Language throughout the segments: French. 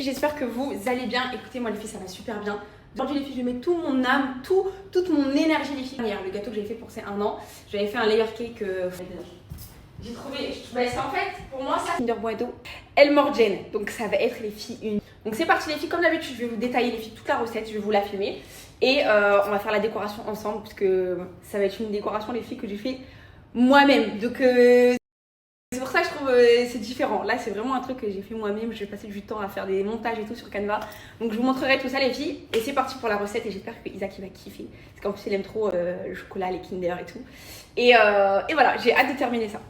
J'espère que vous allez bien. Écoutez, moi les filles, ça va super bien. Aujourd'hui les filles, je mets tout mon âme, toute mon énergie les filles. Hier, le gâteau que j'avais fait pour ces 1 an, j'avais fait un layer cake. J'ai trouvé, c'est en fait, pour moi ça, Kinder Bueno Elmorgen. Donc ça va être les filles une. Donc c'est parti les filles, comme d'habitude, je vais vous détailler les filles toute la recette, je vais vous la filmer. Et on va faire la décoration ensemble, puisque ça va être une décoration les filles que j'ai fait moi-même. Donc c'est pour ça que je trouve c'est différent. Là, c'est vraiment un truc que j'ai fait moi-même. Je vais passer du temps à faire des montages et tout sur Canva. Donc, je vous montrerai tout ça, les filles. Et c'est parti pour la recette. Et j'espère que Isaac il va kiffer. Parce qu'en plus, il aime trop le chocolat, les Kinder et tout. Et voilà, j'ai hâte de terminer ça.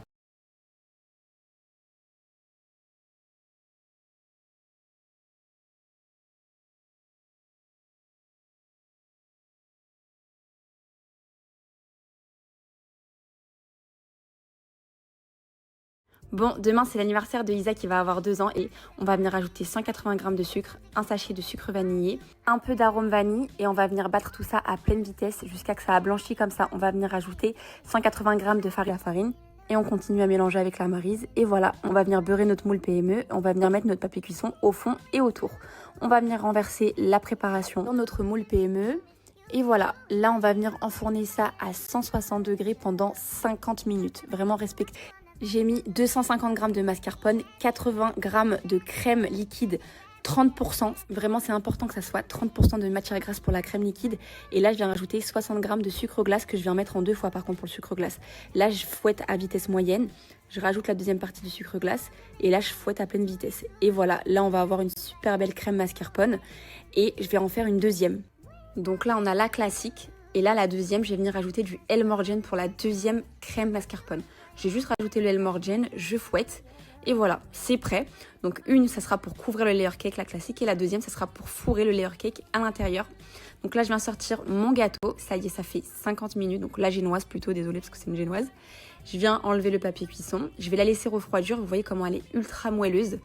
Bon, demain c'est l'anniversaire de Isa qui va avoir 2 ans et on va venir ajouter 180 g de sucre, un sachet de sucre vanillé, un peu d'arôme vanille et on va venir battre tout ça à pleine vitesse jusqu'à ce que ça a blanchi comme ça. On va venir ajouter 180 g de farine et on continue à mélanger avec la maryse. Et voilà, on va venir beurrer notre moule PME, on va venir mettre notre papier cuisson au fond et autour. On va venir renverser la préparation dans notre moule PME. Et voilà, là on va venir enfourner ça à 160 degrés pendant 50 minutes. Vraiment respecter. J'ai mis 250 g de mascarpone, 80 g de crème liquide, 30%. Vraiment, c'est important que ça soit 30% de matière grasse pour la crème liquide. Et là, je viens rajouter 60 g de sucre glace que je viens mettre en 2 fois par contre pour le sucre glace. Là, je fouette à vitesse moyenne. Je rajoute la deuxième partie du sucre glace. Et là, je fouette à pleine vitesse. Et voilà, là, on va avoir une super belle crème mascarpone. Et je vais en faire une deuxième. Donc là, on a la classique. Et là, la deuxième, je vais venir rajouter du Elmorgen pour la deuxième crème mascarpone. Je vais juste rajouter le Elmorgen, je fouette et voilà, c'est prêt. Donc une, ça sera pour couvrir le layer cake, la classique, et la deuxième, ça sera pour fourrer le layer cake à l'intérieur. Donc là, je viens sortir mon gâteau. Ça y est, ça fait 50 minutes. Donc la génoise plutôt, désolée parce que c'est une génoise. Je viens enlever le papier cuisson. Je vais la laisser refroidir. Vous voyez comment elle est ultra moelleuse.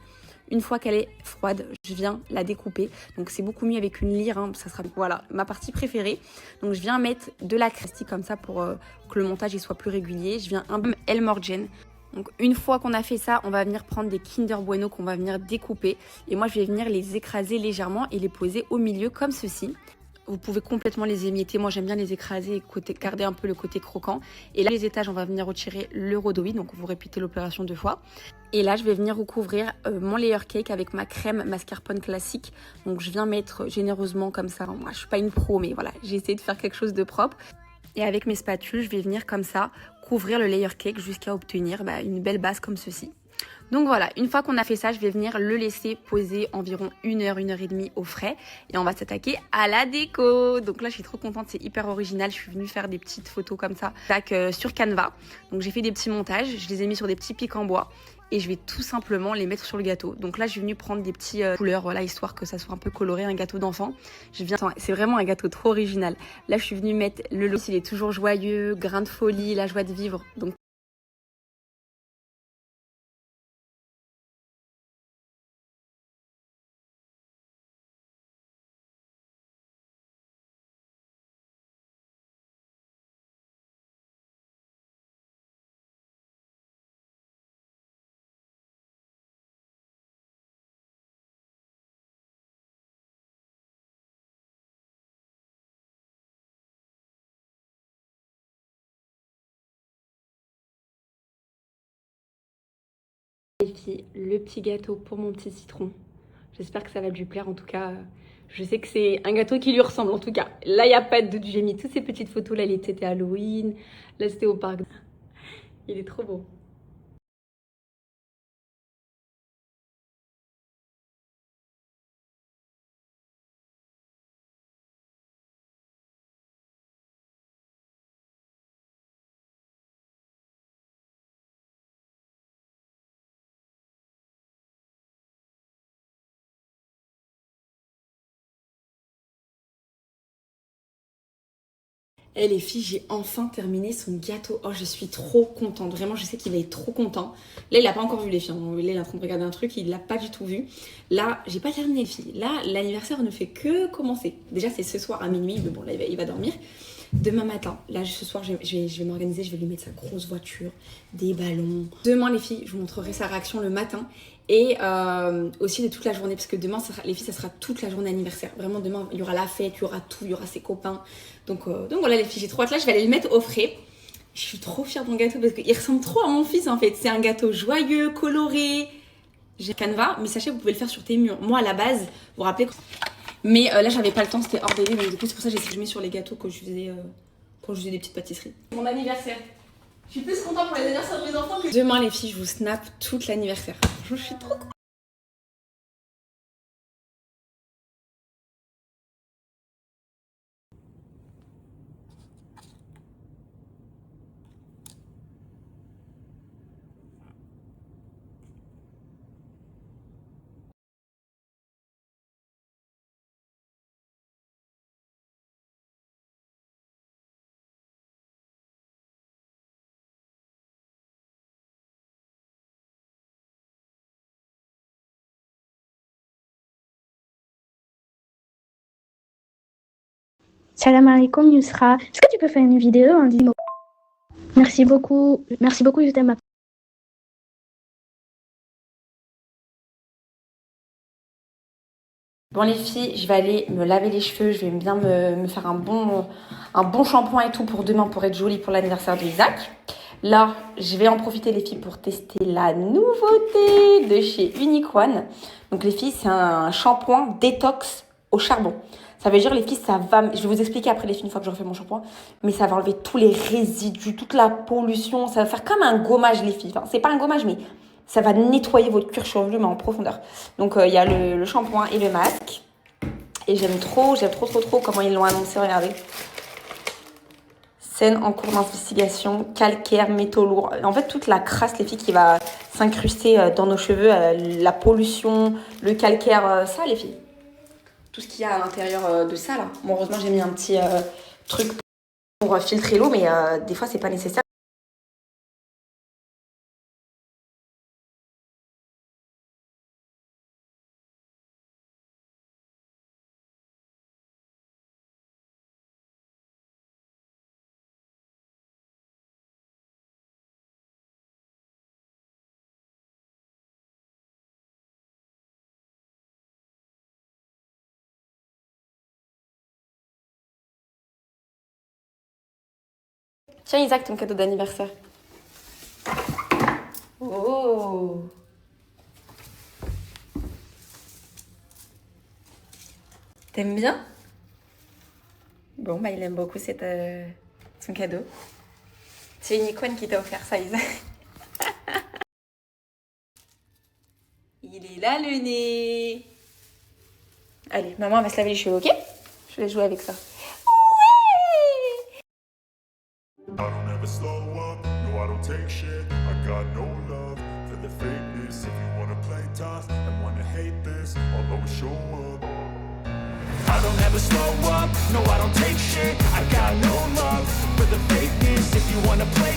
Une fois qu'elle est froide, je viens la découper. Donc c'est beaucoup mieux avec une lyre, hein. Ça sera voilà ma partie préférée. Donc je viens mettre de la crustille comme ça pour que le montage il soit plus régulier. Je viens un peu Elmorgen. Donc une fois qu'on a fait ça, on va venir prendre des Kinder Bueno qu'on va venir découper. Et moi je vais venir les écraser légèrement et les poser au milieu comme ceci. Vous pouvez complètement les émietter. Moi, j'aime bien les écraser et garder un peu le côté croquant. Et là, les étages, on va venir retirer le rhodoïd. Donc, vous répétez l'opération 2 fois. Et là, je vais venir recouvrir mon layer cake avec ma crème mascarpone classique. Donc, je viens mettre généreusement comme ça. Moi, je suis pas une pro, mais voilà, j'ai essayé de faire quelque chose de propre. Et avec mes spatules, je vais venir comme ça couvrir le layer cake jusqu'à obtenir une belle base comme ceci. Donc voilà, une fois qu'on a fait ça, je vais venir le laisser poser environ 1 heure, 1 heure et demie au frais. Et on va s'attaquer à la déco. Donc là, je suis trop contente, c'est hyper original. Je suis venue faire des petites photos comme ça sur Canva. Donc j'ai fait des petits montages, je les ai mis sur des petits pics en bois. Et je vais tout simplement les mettre sur le gâteau. Donc là, je suis venue prendre des petites couleurs, voilà, histoire que ça soit un peu coloré, un gâteau d'enfant. C'est vraiment un gâteau trop original. Là, je suis venue mettre le logo. Il est toujours joyeux, grain de folie, la joie de vivre. Donc les filles, le petit gâteau pour mon petit citron. J'espère que ça va lui plaire. En tout cas, je sais que c'est un gâteau qui lui ressemble. En tout cas, là, il n'y a pas de doute. J'ai mis toutes ces petites photos. Là, il était Halloween. Là, c'était au parc. Il est trop beau. Eh les filles, j'ai enfin terminé son gâteau. Oh, je suis trop contente. Vraiment, je sais qu'il va être trop content. Là, il n'a pas encore vu les filles. Là, il est en train de regarder un truc. Il l'a pas du tout vu. Là, j'ai pas terminé les filles. Là, l'anniversaire ne fait que commencer. Déjà, c'est ce soir à minuit. Mais bon, là, il va dormir. Demain matin, là, ce soir, je vais m'organiser. Je vais lui mettre sa grosse voiture, des ballons. Demain, les filles, je vous montrerai sa réaction le matin. Et aussi de toute la journée, parce que demain, les filles, ça sera toute la journée anniversaire. Vraiment, demain, il y aura la fête, il y aura tout, il y aura ses copains. Donc voilà les filles, j'ai trop hâte. Là, je vais aller le mettre au frais. Je suis trop fière de mon gâteau parce qu'il ressemble trop à mon fils en fait. C'est un gâteau joyeux, coloré. J'ai Canva, mais sachez, vous pouvez le faire sur tes murs. Moi, à la base, vous vous rappelez. Mais là, j'avais pas le temps, c'était hors délai. Donc du coup, c'est pour ça que j'ai exprimé sur les gâteaux quand je faisais des petites pâtisseries. Mon anniversaire. Je suis plus contente pour les anniversaires de mes enfants que... Demain, les filles, je vous snap toute l'anniversaire. Je suis trop contente. Salam alaikum Yusra. Est-ce que tu peux faire une vidéo en 10 mots? Merci beaucoup, je t'aime. Bon les filles, je vais aller me laver les cheveux, je vais bien me faire un bon shampoing et tout pour demain pour être jolie pour l'anniversaire de Isaac. Là, je vais en profiter les filles pour tester la nouveauté de chez Unique One. Donc les filles, c'est un shampoing détox au charbon. Ça veut dire les filles, ça va... Je vais vous expliquer après les filles une fois que j'aurai fait mon shampoing. Mais ça va enlever tous les résidus, toute la pollution. Ça va faire comme un gommage les filles. Enfin, c'est pas un gommage mais... Ça va nettoyer votre cuir chevelu, mais en profondeur. Donc, il y a le shampoing et le masque. Et j'aime trop comment ils l'ont annoncé. Regardez. Scène en cours d'investigation, calcaire, métaux lourds. En fait, toute la crasse, les filles, qui va s'incruster dans nos cheveux, la pollution, le calcaire, ça, les filles. Tout ce qu'il y a à l'intérieur de ça, là. Bon, heureusement, j'ai mis un petit truc pour filtrer l'eau, mais des fois, c'est pas nécessaire. Tiens, Isaac, ton cadeau d'anniversaire. Oh! T'aimes bien? Bon, bah il aime beaucoup son cadeau. C'est Unique One qui t'a offert ça, Isaac. Il est là, le nez. Allez, maman, on va se laver les cheveux, ok? Je vais jouer avec ça. I don't ever slow up, no I don't take shit. I got no love for the fakeness. If you wanna play tough and wanna hate this, I'll always show up. I don't ever slow up, no I don't take shit. I got no love for the fakeness. If you wanna play